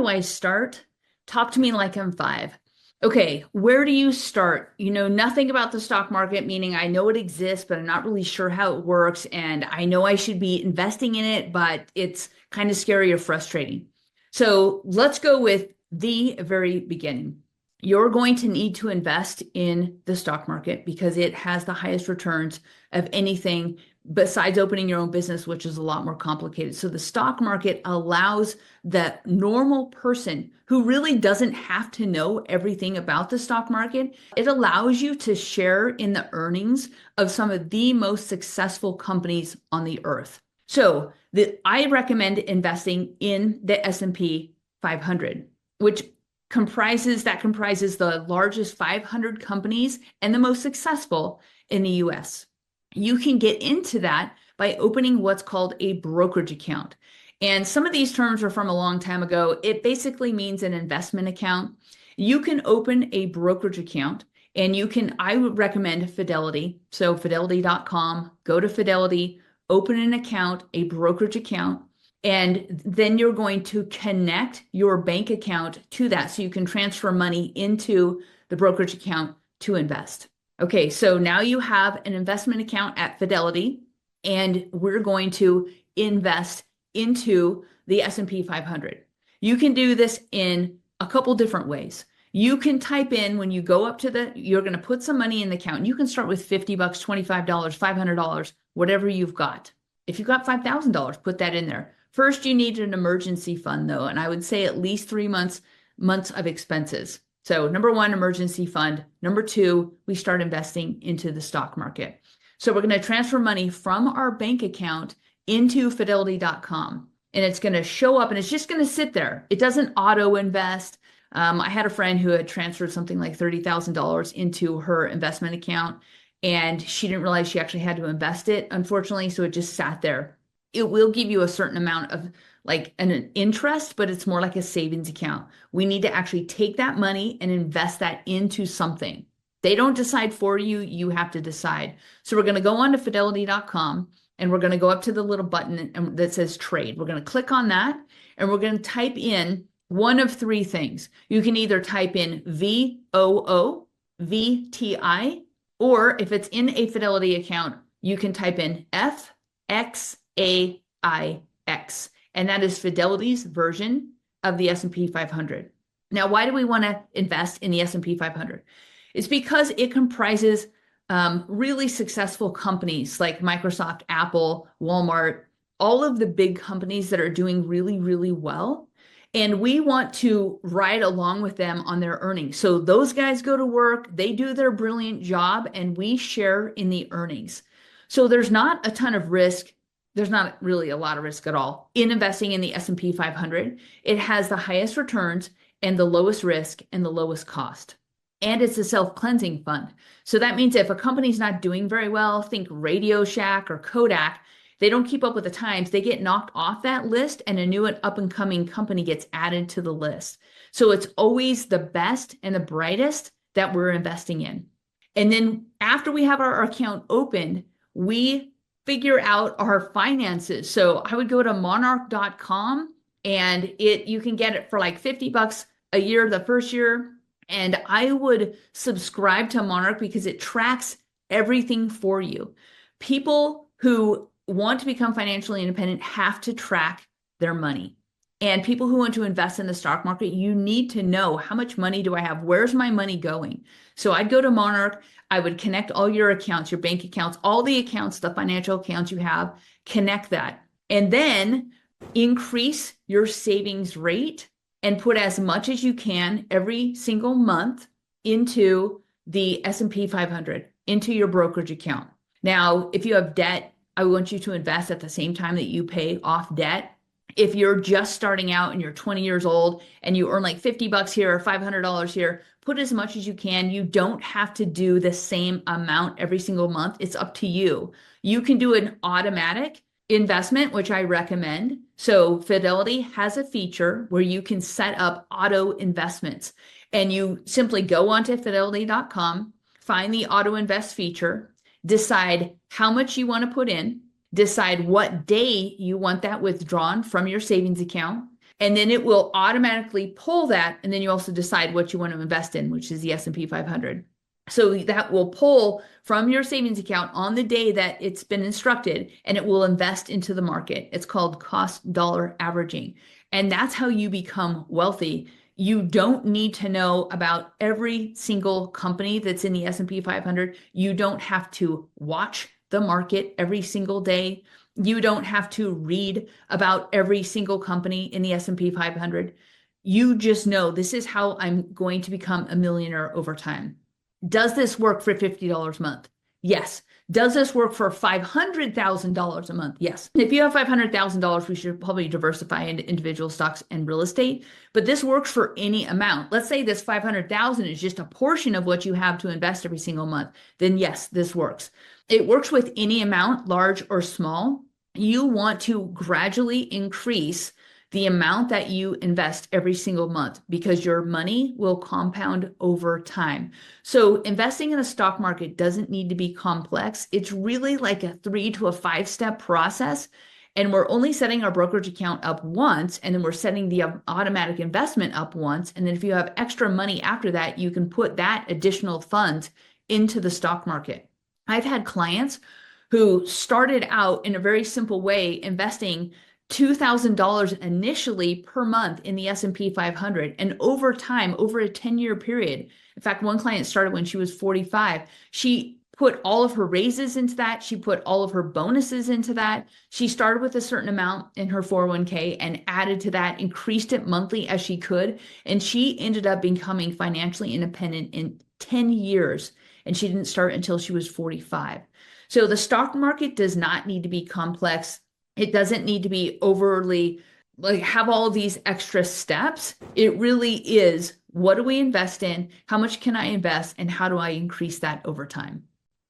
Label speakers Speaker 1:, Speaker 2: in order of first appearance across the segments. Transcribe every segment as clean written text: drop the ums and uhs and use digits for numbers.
Speaker 1: I start? Talk to me like I'm five. Okay, where do you start? You know nothing about the stock market, meaning I know it exists, but I'm not really sure how it works. And I know I should be investing in it, but it's kind of scary or frustrating. So let's go with the very beginning. You're going to need to invest in the stock market because it has the highest returns of anything besides opening your own business, which is a lot more complicated. So the stock market allows the normal person who really doesn't have to know everything about the stock market. It allows you to share in the earnings of some of the most successful companies on the earth. So I recommend investing in the S&P 500, which comprises the largest 500 companies and the most successful in the US. You can get into that by opening what's called a brokerage account. And some of these terms are from a long time ago. It basically means an investment account. You can open a brokerage account and I would recommend Fidelity. So fidelity.com, go to Fidelity, open an account, a brokerage account, and then you're going to connect your bank account to that so you can transfer money into the brokerage account to invest. Okay, so now you have an investment account at Fidelity, and we're going to invest into the S&P 500. You can do this in a couple different ways. You can type in when you go up to you're going to put some money in the account. You can start with $50, $25, $500, whatever you've got. If you've got $5,000, put that in there. First, you need an emergency fund though, and I would say at least 3 months of expenses. So number one, emergency fund. Number two, we start investing into the stock market. So we're going to transfer money from our bank account into fidelity.com, and it's going to show up and it's just going to sit there. It doesn't auto invest. I had a friend who had transferred something like $30,000 into her investment account, and she didn't realize she actually had to invest it, unfortunately. So it just sat there. It will give you a certain amount of like an interest, but it's more like a savings account. We need to actually take that money and invest that into something. They don't decide for you. You have to decide. So we're going to go on to fidelity.com and we're going to go up to the little button that says trade. We're going to click on that and we're going to type in one of three things. You can either type in VOO, VTI, or if it's in a Fidelity account, you can type in FXAIX. And that is Fidelity's version of the S&P 500. Now, why do we want to invest in the S&P 500? It's because it comprises really successful companies like Microsoft, Apple, Walmart, all of the big companies that are doing really, really well. And we want to ride along with them on their earnings. So those guys go to work, they do their brilliant job, and we share in the earnings. So there's not a ton of risk. There's not really a lot of risk at all in investing in the S&P 500. It has the highest returns and the lowest risk and the lowest cost. And it's a self-cleansing fund. So that means if a company's not doing very well, think Radio Shack or Kodak, they don't keep up with the times, they get knocked off that list and a new and up-and-coming company gets added to the list. So it's always the best and the brightest that we're investing in. And then after we have our account opened, we figure out our finances. So I would go to monarch.com and you can get it for like $50 a year the first year. And I would subscribe to Monarch because it tracks everything for you. People who want to become financially independent have to track their money. And people who want to invest in the stock market, you need to know how much money do I have? Where's my money going? So I'd go to Monarch. I would connect all your accounts, your bank accounts, all the accounts, the financial accounts you have, connect that. And then increase your savings rate and put as much as you can every single month into the S&P 500, into your brokerage account. Now, if you have debt, I want you to invest at the same time that you pay off debt. If you're just starting out and you're 20 years old and you earn like $50 here or $500 here, put as much as you can. You don't have to do the same amount every single month. It's up to you. You can do an automatic investment, which I recommend. So Fidelity has a feature where you can set up auto investments, and you simply go onto fidelity.com, find the auto invest feature, decide how much you want to put in, decide what day you want that withdrawn from your savings account, And then it will automatically pull that. And then you also decide what you want to invest in, which is the S&P 500. So that will pull from your savings account on the day that it's been instructed, and it will invest into the market. It's called cost dollar averaging. And that's how you become wealthy. You don't need to know about every single company that's in the S&P 500. You don't have to watch the market every single day. You don't have to read about every single company in the S&P 500. You just know this is how I'm going to become a millionaire over time. Does this work for $50 a month? Yes. Does this work for $500,000 a month? Yes. If you have $500,000, we should probably diversify into individual stocks and real estate, but this works for any amount. Let's say this 500,000 is just a portion of what you have to invest every single month. Then yes, this works. It works with any amount, large or small. You want to gradually increase the amount that you invest every single month because your money will compound over time. So investing in the stock market doesn't need to be complex. It's really like a 3 to 5 step process. And we're only setting our brokerage account up once, and then we're setting the automatic investment up once. And then if you have extra money after that, you can put that additional funds into the stock market. I've had clients who started out in a very simple way, investing $2,000 initially per month in the S&P 500. And over time, over a 10-year period, in fact, one client started when she was 45. She put all of her raises into that. She put all of her bonuses into that. She started with a certain amount in her 401k and added to that, increased it monthly as she could. And she ended up becoming financially independent in 10 years. And she didn't start until she was 45. So the stock market does not need to be complex. It doesn't need to be overly have all these extra steps. It really is, what do we invest in? How much can I invest? And how do I increase that over time?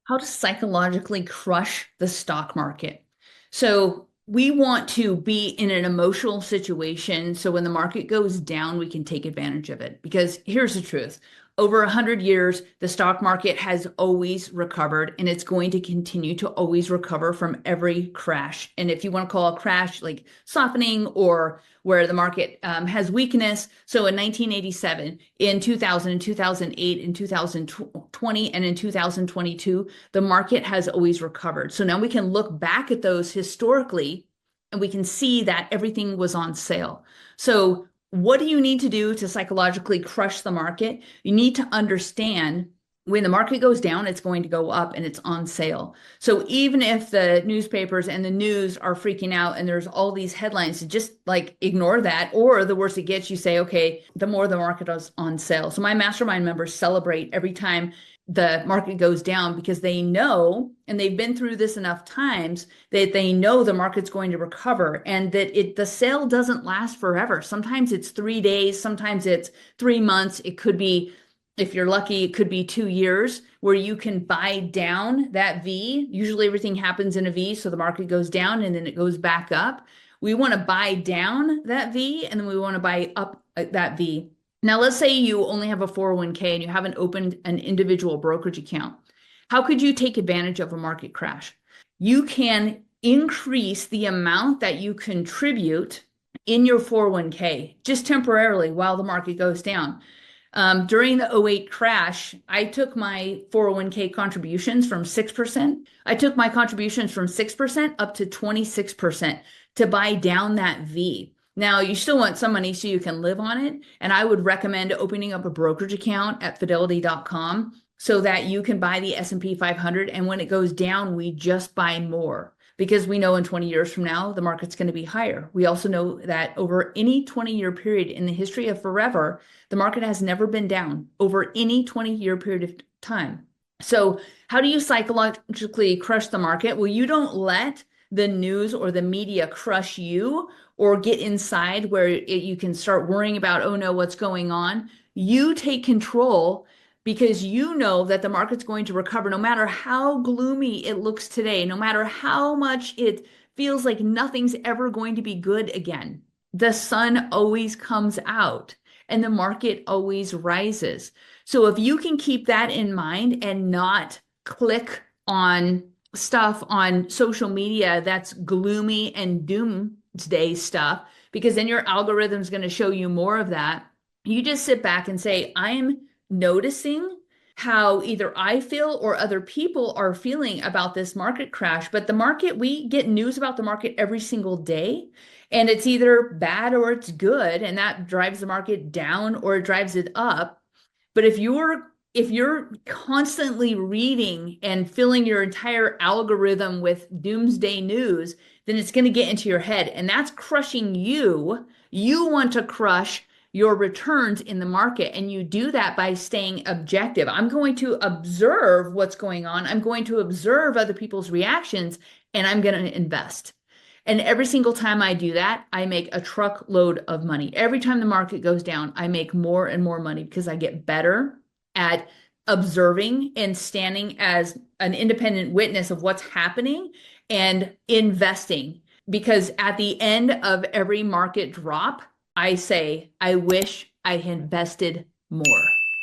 Speaker 1: How to psychologically crush the stock market. So we want to be in an emotional situation. So when the market goes down, we can take advantage of it. Because here's the truth. Over 100 years, the stock market has always recovered, and it's going to continue to always recover from every crash. And if you want to call a crash like softening or where the market has weakness. So in 1987, in 2000, in 2008, in 2020, and in 2022, the market has always recovered. So now we can look back at those historically, and we can see that everything was on sale. So what do you need to do to psychologically crush the market? You need to understand when the market goes down, it's going to go up and it's on sale. So even if the newspapers and the news are freaking out and there's all these headlines, just like ignore that. Or the worse it gets, you say, okay, the more the market is on sale. So my mastermind members celebrate every time the market goes down because they know, and they've been through this enough times, that they know the market's going to recover and that the sale doesn't last forever. Sometimes it's 3 days, sometimes it's 3 months. It could be, if you're lucky, it could be 2 years where you can buy down that V. Usually everything happens in a V, so the market goes down and then it goes back up. We want to buy down that V and then we want to buy up that V. Now, let's say you only have a 401k and you haven't opened an individual brokerage account. How could you take advantage of a market crash? You can increase the amount that you contribute in your 401k just temporarily while the market goes down. During the '08 crash, I took my 401k contributions from 6%. I took my contributions from 6% up to 26% to buy down that V. Now, you still want some money so you can live on it. And I would recommend opening up a brokerage account at fidelity.com so that you can buy the S&P 500. And when it goes down, we just buy more because we know in 20 years from now, the market's going to be higher. We also know that over any 20-year period in the history of forever, the market has never been down over any 20-year period of time. So how do you psychologically crush the market? Well, you don't let the news or the media crush you or get inside where you can start worrying about, oh no, what's going on? You take control because you know that the market's going to recover no matter how gloomy it looks today, no matter how much it feels like nothing's ever going to be good again. The sun always comes out and the market always rises. So if you can keep that in mind and not click on stuff on social media that's gloomy and doomsday stuff, because then your algorithm is going to show you more of that. You just sit back and say, I'm noticing how either I feel or other people are feeling about this market crash. But the market, we get news about the market every single day, and it's either bad or it's good, and that drives the market down or it drives it up. But if you're constantly reading and filling your entire algorithm with doomsday news, then it's going to get into your head, and that's crushing you. You want to crush your returns in the market, and you do that by staying objective. I'm going to observe what's going on. I'm going to observe other people's reactions, and I'm going to invest. And every single time I do that, I make a truckload of money. Every time the market goes down, I make more and more money because I get better at observing and standing as an independent witness of what's happening and investing. Because at the end of every market drop, I say, I wish I had invested more.